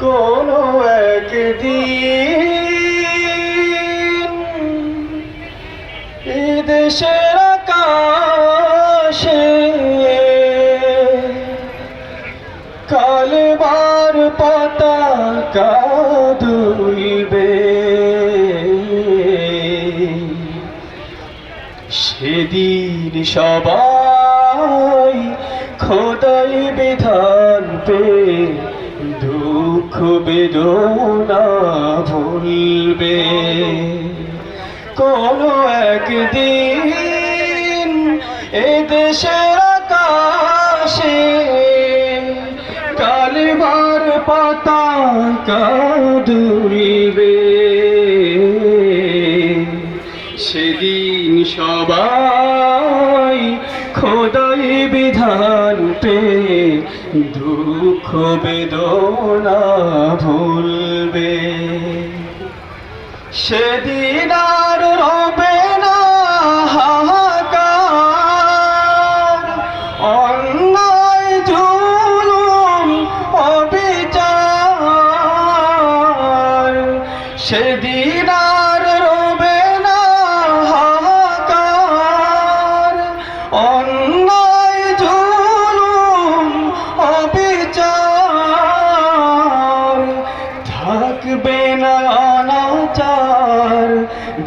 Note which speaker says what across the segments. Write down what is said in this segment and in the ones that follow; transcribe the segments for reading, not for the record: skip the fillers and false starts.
Speaker 1: কোনো একদিন এ দেশের আকাশে কালেমার পতাকা দুলবে, সেদিন সবাই খোদাই বিধান পে দুঃখ বেদনা ভুলবে। কোনো একদিন এ দেশের আকাশে কালেমার পতাকা দুলবে, সেদিন সবাই খোদাই বিধান পে দুঃখ বেদনা ভুলবে। সেদিন আর রবে না হাহাকার, অন্যায় জুলুম অবিচার। সেদিন আর রবে না হাহাকার, অন্যায় জুলুম অবিচার। থাকবে না অনাচার,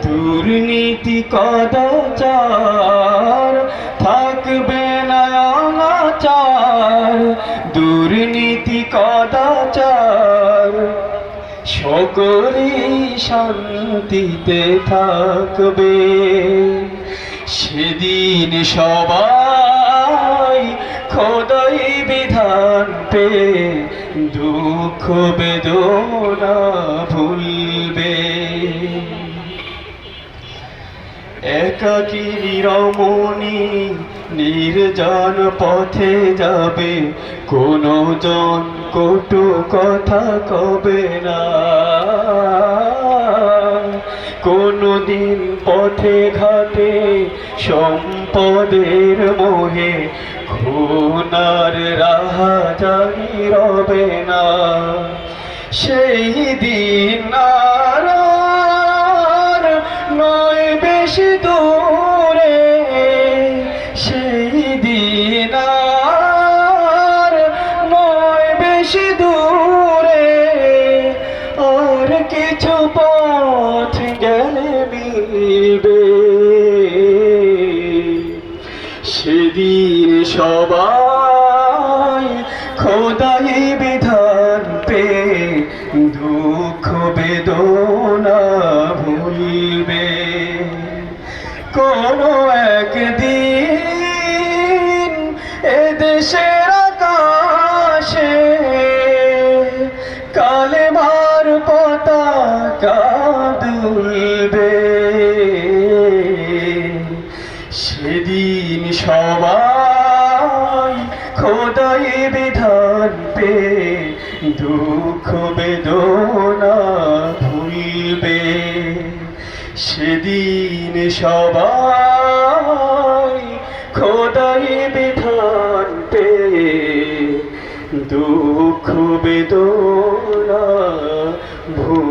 Speaker 1: দুর্নীতি কদাচার। থাকবে না অনাচার, দুর্নীতি কদাচার। সকলেই শান্তিতে থাকবে, সেদিন সবাই খোদাই বিধান পে দুঃখ বেদনা ভুলবে। একাকী রমণী নির্জন পথে যাবে, কোনো জন কটু কথা কবে না। কোনদিন পথে ঘাটে সম্পদের মোহে খুনার রাহাজানি রবে না। সেই দিন আর নয় বেশি দূরে, সেই দিন আর নয় বেশি দূরে। আর কিছু পথ গেলে মিলবে, সেদিন সবাই খোদাই বিধান পে দুঃখ বেদনা ভুলবে। কোনো একদিন এ দেশের আকাশে কালেমার পতাকা দুলবে, সেদিন সবাই খোদাই বিধান পে দুঃখ বেদনা ভুলবে। সেদিন সবাই খোদাই বিধান পে দুঃখ বেদনা ভুলবে।